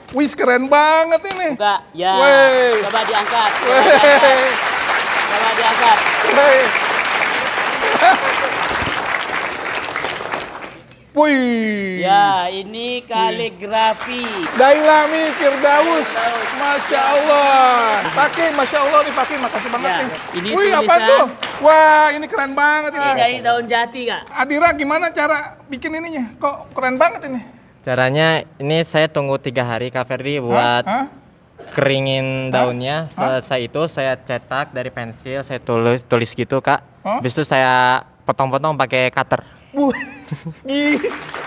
Wih, keren banget ini. Buka, ya. Wey. Coba diangkat. Wey. Coba diangkat. Wey. Wih. Ya, ini kaligrafi. Dailami Firdaus. Masya Allah. Pakai, Masya Allah nih pakai. Makasih banget Ya, nih. ini Wih, apa tulisan. tuh? Wah, ini keren banget Ini ini. dari daun jati, Kak. Adira, gimana cara bikin ininya? Kok keren banget ini? Caranya ini saya tunggu 3 hari Kak Ferdi buat Hah? keringin daunnya. Selesai itu saya cetak dari pensil, saya tulis gitu Kak. Habis itu saya potong-potong pakai cutter.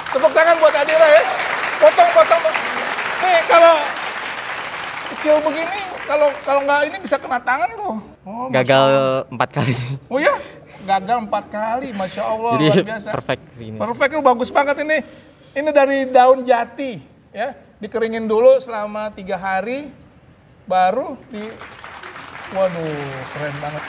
Tepuk tangan buat Adira ya. Potong-potong. Nih kalau kecil begini, kalau nggak ini bisa kena tangan loh. Oh, Gagal 4 kali. Oh ya? Gagal 4 kali, Masya Allah. Jadi luar biasa. perfect sih ini. Perfect, bagus banget ini. Ini dari daun jati, ya. Dikeringin dulu selama 3 hari, baru di. Waduh, keren banget.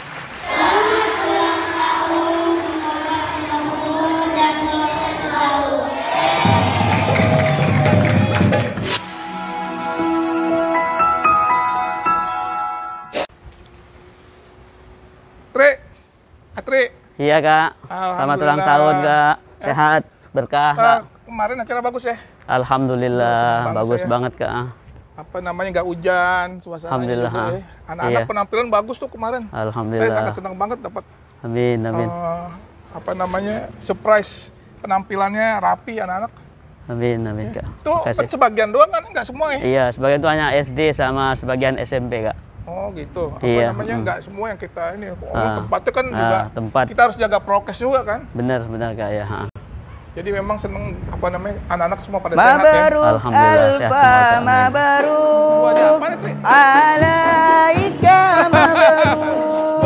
Atri. Iya, Kak. Selamat ulang tahun, Kak. Sehat, berkah, Kak. Kemarin acara bagus ya? Alhamdulillah, bagus banget, Kak. Apa namanya, nggak hujan, suasana. Alhamdulillah. Ya. Anak-anak Iya. penampilan bagus tuh kemarin. Alhamdulillah. Saya sangat senang banget dapat Amin, amin. apa namanya, surprise penampilannya rapi anak-anak. Amin, amin, Kak. Tuh kan sebagian doang kan, nggak semua ya? Iya, sebagian itu hanya SD sama sebagian SMP, Kak. Oh gitu. Apa Iya. namanya, nggak semua yang kita ini. Tempatnya kan juga, tempat. kita harus jaga prokes juga kan. Benar, Kak, ya. Jadi memang seneng, apa namanya, anak-anak semua pada sehat ya. Alhamdulillah, sehat semua. Mabaruk alaika mabaruk.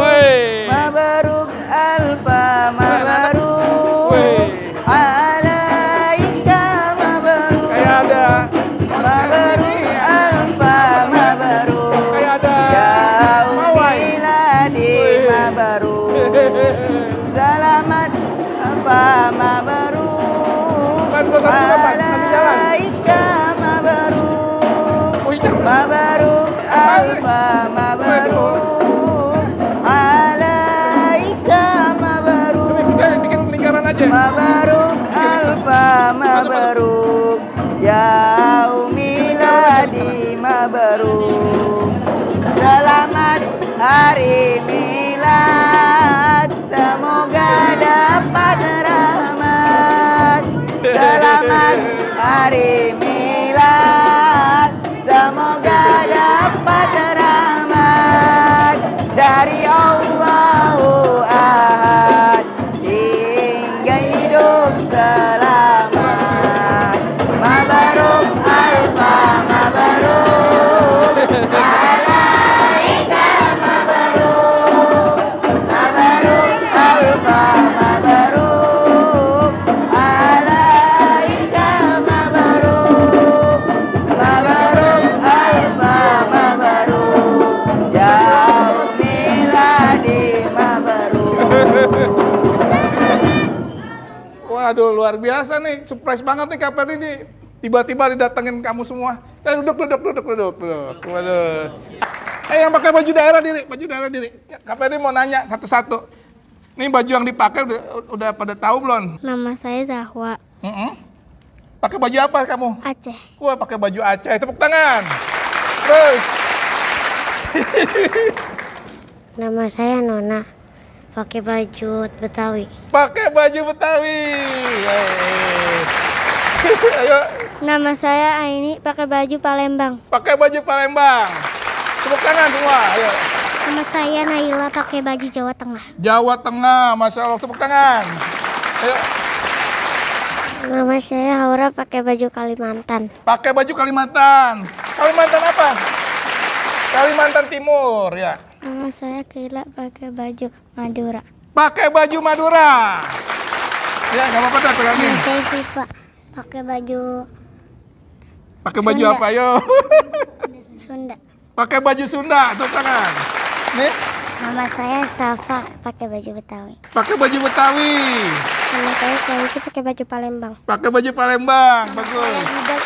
Mabaruk alfa mabaruk. Alaika mabaruk. Kayak ada. Mabaruk alfa mabaruk. Kayak ada. Yaumiladi mabaruk. Selamat alfa mabaruk. Alaika mabaruk. Mabaruk alfa mabaruk. Alaika mabaruk. Bikin lingkaran aja. Mabaruk alfa mabaruk. Yaumiladi mabaruk. Selamat hari milad, semoga dapat rahmat. Selamat hari milad, semoga dapat rahmat dari Allahu Ahad hingga hidup selamat. Mabaruk alfa mabaruk. Alaika mabaruk. Mabaruk alfa mabaruk. Alaika mabaruk. Mabaruk alfa mabaruk. Yaumiladi mabaruk. Waduh, luar biasa nih, surprise banget nih Kak Ferdi nih. Tiba-tiba didatengin kamu semua. Duduk. Waduh. Yang pakai baju daerah diri. Kak Ferdi mau nanya satu-satu. Nih baju yang dipakai udah pada tahu belum? Nama saya Zahwa. Pakai baju apa kamu? Aceh. Wah, pakai baju Aceh. Tepuk tangan. Terus. Nama saya Nona. Pakai baju Betawi. Pakai baju Betawi. Ayo. Nama saya Aini. Pakai baju Palembang. Pakai baju Palembang. Tepuk tangan semua. Ayo. Nama saya Naila. Pakai baju Jawa Tengah. Jawa Tengah. Masya Allah. Tepuk tangan. Ayo. Nama saya Haura. Pakai baju Kalimantan. Pakai baju Kalimantan. Kalimantan apa? Kalimantan Timur, ya. Nama saya Kila. Pakai baju Madura. Pakai baju Madura. Ya, nggak apa-apa dah pegangin. Nama saya Siva. Pakai baju Pakai baju Sunda. apa, yo? Sunda. Pakai baju Sunda, tepuk tangan. Nih, Nama saya Safa. Pakai baju Betawi. pakai baju Betawi. Nama saya Kelsi. Pakai baju Palembang. Pakai baju Palembang, bagus. Saya juga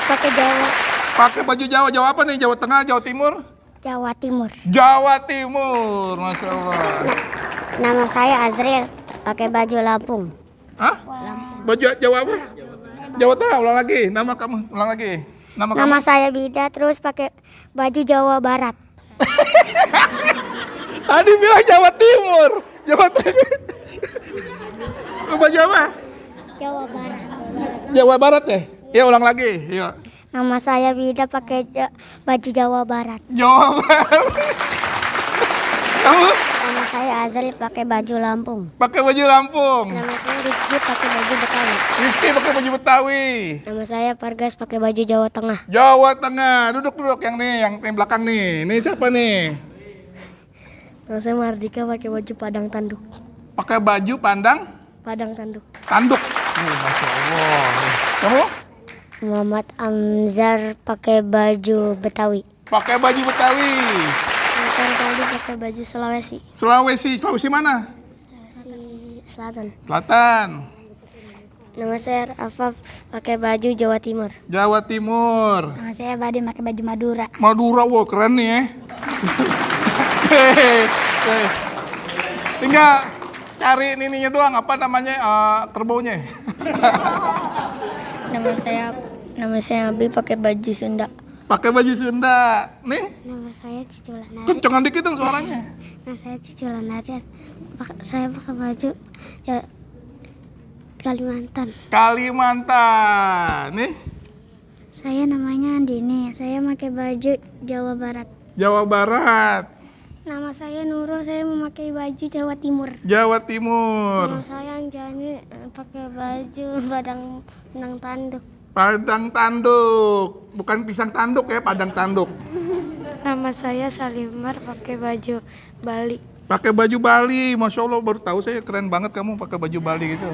pakai Jawa. Pakai baju Jawa. Jawa apa nih? Jawa Tengah, Jawa Timur? Jawa Timur. Jawa Timur, Masya Allah. Nama saya Azril, pakai baju Lampung. Hah? Baju Jawa apa? Jawa Tengah, ulang lagi. Nama kamu, ulang lagi. Nama saya Bida, terus pakai baju Jawa Barat. Tadi bilang Jawa Timur. Jawa Tengah. Baju apa? Jawa Barat. Jawa Barat ya? Ya ulang lagi, yuk. Nama saya Bida, pakai baju Jawa Barat. Jawa Barat. Kamu? Nama saya Azril, pakai baju Lampung. Pakai baju Lampung. Nama saya Rizky, pakai baju Betawi. Rizky pakai baju Betawi. Nama saya Pargas, pakai baju Jawa Tengah. Jawa Tengah. Duduk yang nih, yang belakang nih. Ini siapa nih? Nama saya Mardika, pakai baju Padang Tanduk. Pakai baju Padang Tanduk. tanduk. Masya Allah. Kamu? Muhammad Amzar, pakai baju Betawi. Pakai baju Betawi. Saya tadi pakai baju Sulawesi. Sulawesi mana? Selatan. Selatan. Nama saya Afaf, pakai baju Jawa Timur. Jawa Timur. Nama saya Bade, pakai baju Madura. Madura, wow keren nih ya. Tinggal cari ininya doang, apa namanya, kerbaunya. Nama saya Abi, pakai baju Sunda. Pakai baju Sunda. Nih, Nama saya Cici Wulandari. kencengan dikit dong suaranya. Nama saya Cici Wulandari. Saya pakai baju Kalimantan. Kalimantan. Nih, Saya namanya Andini. Saya pakai baju Jawa Barat. Jawa Barat. Nama saya Nurul. Saya memakai baju Jawa Timur. Jawa Timur. Nama saya Anjani, pakai baju Padang Tanduk. Padang tanduk. Bukan pisang tanduk ya, Padang tanduk. Nama saya Salimar, pakai baju Bali. Pakai baju Bali. Masya Allah, baru tahu saya, keren banget kamu pakai baju Bali gitu.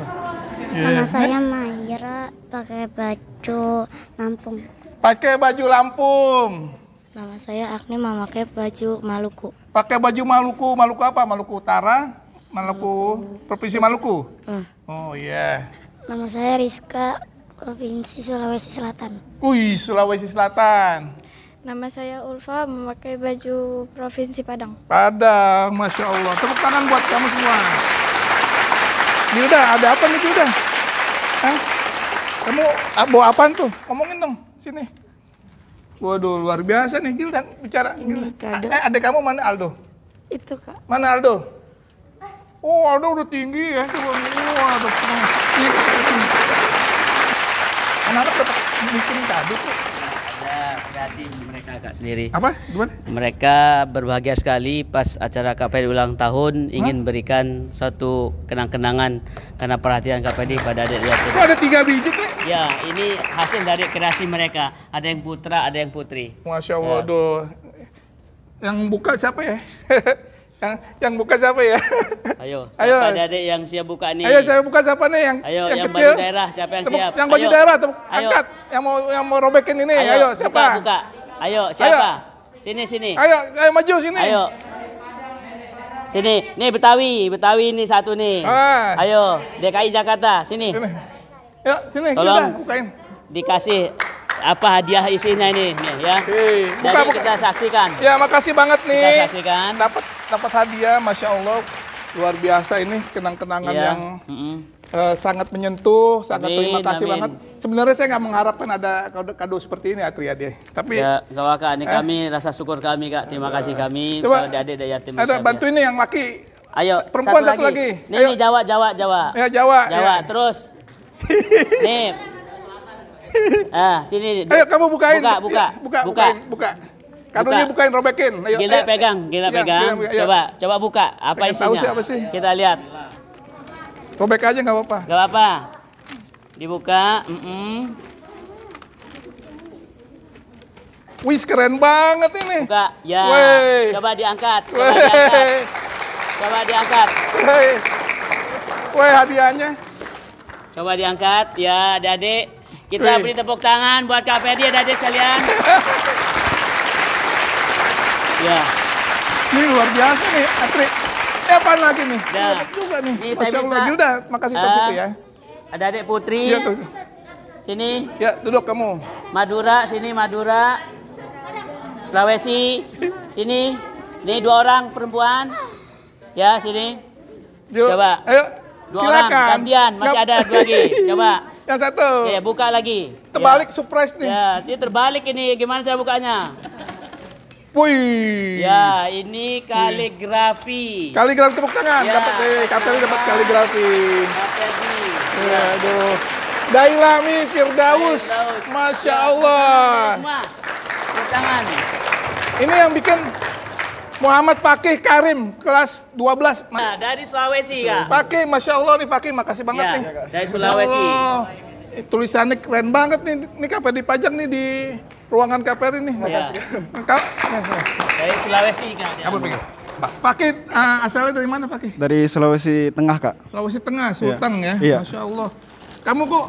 Nama saya Mahira, pakai baju Lampung. Pakai baju Lampung. Nama saya Agni, memakai baju Maluku. Pakai baju Maluku. Maluku apa? Maluku Utara? Maluku, Provinsi Maluku? Oh iya. Nama saya Rizka, Provinsi Sulawesi Selatan. Wih, Sulawesi Selatan. Nama saya Ulfa, memakai baju Provinsi Padang. Padang, Masya Allah. Tepuk tangan buat kamu semua. Gilda, ada apa nih Gilda? Hah? Kamu bawa apaan tuh? Ngomongin dong, sini. Waduh, luar biasa nih Gilda bicara. Ini kado. Adek kamu mana Aldo? Itu Kak. Mana Aldo? Oh, Aldo udah tinggi ya. Coba, waduh. Anak-anak tetap bikin kado tuh. Ada kreasi mereka Kak sendiri. Apa? Gimana? Mereka berbahagia sekali pas acara KPD ulang tahun ingin berikan suatu kenang-kenangan karena perhatian KPD pada adik yatim. Kok ada 3 biji tuh? Ya, ini hasil dari kreasi mereka. Ada yang putra, ada yang putri. Masya Allah, aduh. Yang buka siapa ya? yang buka siapa ya? Ayo, Ayo. siapa adik-adik yang siap buka nih? Ayo saya buka siapa nih Ayo, yang kecil? baju daerah, siapa yang siap? Yang baju Ayo. daerah, tepuk, Ayo. angkat. Yang mau robekin ini, ayo, siapa? Buka. Ayo, siapa? Sini. Ayo maju sini. Ayo. Sini, nih Betawi ini satu nih. Ah. Ayo, DKI Jakarta, sini. Sini. Yuk, sini, Tolong. kita bukain. Dikasih apa hadiah isinya ini, nih ya. Hei, Jadi buka. kita saksikan. Ya, makasih banget nih. Kita saksikan. Dapat hadiah, Masya Allah. Luar biasa ini, kenang-kenangan Iya. yang sangat menyentuh, sangat Amin, terima kasih amin. banget. Sebenarnya saya nggak mengharapkan ada kado seperti ini, Atria deh. Tapi Ya, gak apa Kak, ini kami rasa syukur kami Kak. Terima kasih kami Coba. soal adik dan yatim. ada siap, bantu ya. ini yang laki. Ayo, Perempuan satu lagi. Nih, Ayo. nih Jawa. Ya, Jawa. Jawa, Ya. terus. Nih. Sini. Ayo kamu bukain. Buka. Ya, buka. Kadonya bukain, robekin. Ayo, Gila ayo. pegang. Iya, Ayo. Coba. Coba buka. Apa Pengen tahu isinya? sih apa sih? Kita lihat. Robek aja nggak apa-apa. Gak apa-apa. Dibuka. Wih, keren banget ini. Buka. Ya. Wey. Coba diangkat. Weh. Coba diangkat. Weh, hadiahnya. Coba diangkat. Ya, adik-adik. Kita Wih. beri tepuk tangan buat Kak Ferdi, adik-adik sekalian. Ya. Ini luar biasa nih, Atri. Apaan lagi nih? Ya. Banyak juga nih. Ini saya Masya Allah, minta. Gilda, makasih terus itu ya. Ada adik Putri. Iya, tuh. Sini. Ya, duduk kamu. Madura, sini Madura. Sulawesi, sini. Ini 2 orang perempuan. Ya, sini. Yuk, Coba. Ayo. 2 orang gantian, masih ada 2 lagi. Coba. Yang satu. Ya, buka lagi. Terbalik Ya. surprise nih. Ya, dia terbalik ini. Gimana cara bukanya? Wih. Ya, ini kaligrafi. Kaligrafi tepuk tangan. Ya, Dapat Kaperi dapat kaligrafi. Kak Ferdi. Ya, aduh. Dailami Firdaus. Firdaus. Masya Ya, Allah. Semua. Tepuk tangan. Ini yang bikin Muhammad Fakih Karim kelas 12. Nah, dari Sulawesi, Kak. Fakih, Masya Allah nih Fakih, makasih banget Ya, nih. dari Sulawesi. Ya Allah. Tulisannya keren banget nih. Ini KPR dipajang nih di ruangan KPR ini. Ya. Kau, Dari Sulawesi, Kak. kamu pegang. Pak Fakih, asalnya dari mana Fakih? Dari Sulawesi Tengah, Kak. Sulawesi Tengah, Sultan ya. Iya. Masya Allah. Kamu kok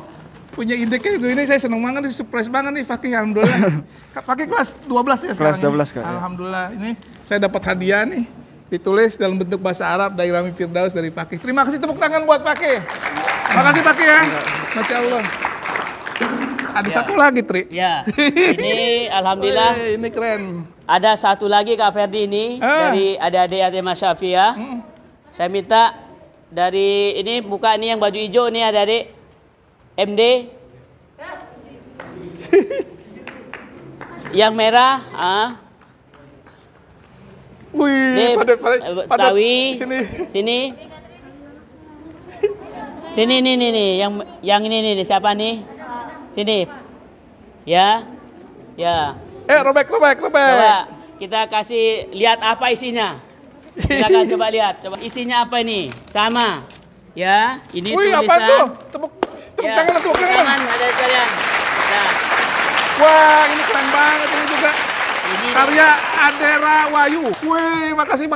punya ide kayak gini, saya seneng banget nih, surprise banget nih Fakih, alhamdulillah. Fakih kelas 12 ya sekarang? Kelas 12, Kak, ya. Alhamdulillah, ini saya dapat hadiah nih, ditulis dalam bentuk bahasa Arab, Dailami Firdaus dari Fakih. Terima kasih, tepuk tangan buat Fakih. Terima kasih Fakih ya. Masya Allah. Ada satu lagi, Tri. Ya, ini alhamdulillah Wih, ini keren. ada satu lagi Kak Ferdi ini dari adik-adik Yatimah Syafiah. Saya minta dari ini buka ini yang baju hijau nih adik-adik MD. Yang merah, Wih, Ini, padat. Tawi, Sini. sini. Sini nih, yang ini nih, siapa nih? Sini. Ya. Ya. Robek. Coba kita kasih lihat apa isinya. Silakan coba lihat. Coba isinya apa ini? Sama. Ya, ini Wih, tulisan. apa tuh? Tepuk Ya, tangan, tepuk tangan. ada kalian. Ya. Wah, ini keren banget ini juga. Ini Karya Adera Wayu. Wih, makasih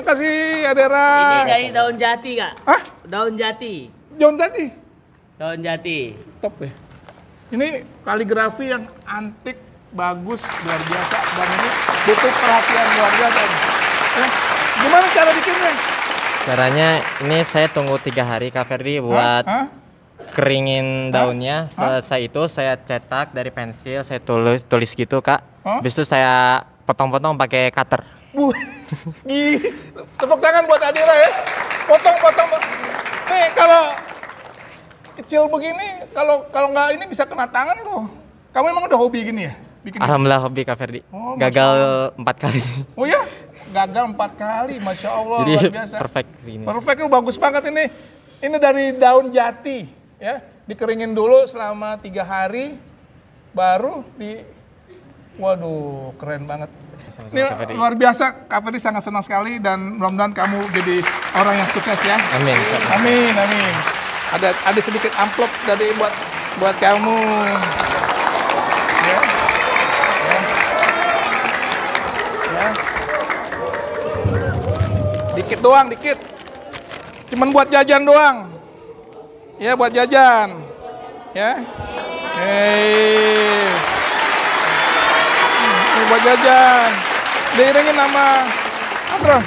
Adera. ini dari daun jati, Kak. Hah? Daun jati. John tadi. Daun jati. Top ya. Ini kaligrafi yang antik, bagus, luar biasa. Dan ini butuh perhatian luar biasa. Gimana cara bikinnya? Caranya ini saya tunggu 3 hari Kak Ferdi buat Hah? keringin daunnya. Selesai itu saya cetak dari pensil, saya tulis gitu Kak. Habis itu saya potong-potong pakai cutter. Tepuk tangan buat Adira ya. Potong. Nih kalau kecil begini, kalau nggak ini bisa kena tangan loh. Kamu emang udah hobi gini ya? Bikin Alhamdulillah hobi Kak Ferdi. Oh, Gagal 4 kali. Oh ya? Gagal 4 kali, Masya Allah. Jadi luar biasa. perfect sih ini. Perfect, lu bagus banget ini. Ini dari daun jati, ya. Dikeringin dulu selama 3 hari, baru waduh, keren banget. Sama-sama, Ini Kak Ferdi. luar biasa, Kak Ferdi sangat senang sekali dan mudah-mudahan kamu jadi orang yang sukses ya. Amin. Amin. Ada sedikit amplop dari buat kamu. Ya. Dikit doang, dikit. Cuman buat jajan doang. Ya, buat jajan. Ya. Ini buat jajan. Diiringin sama Andro.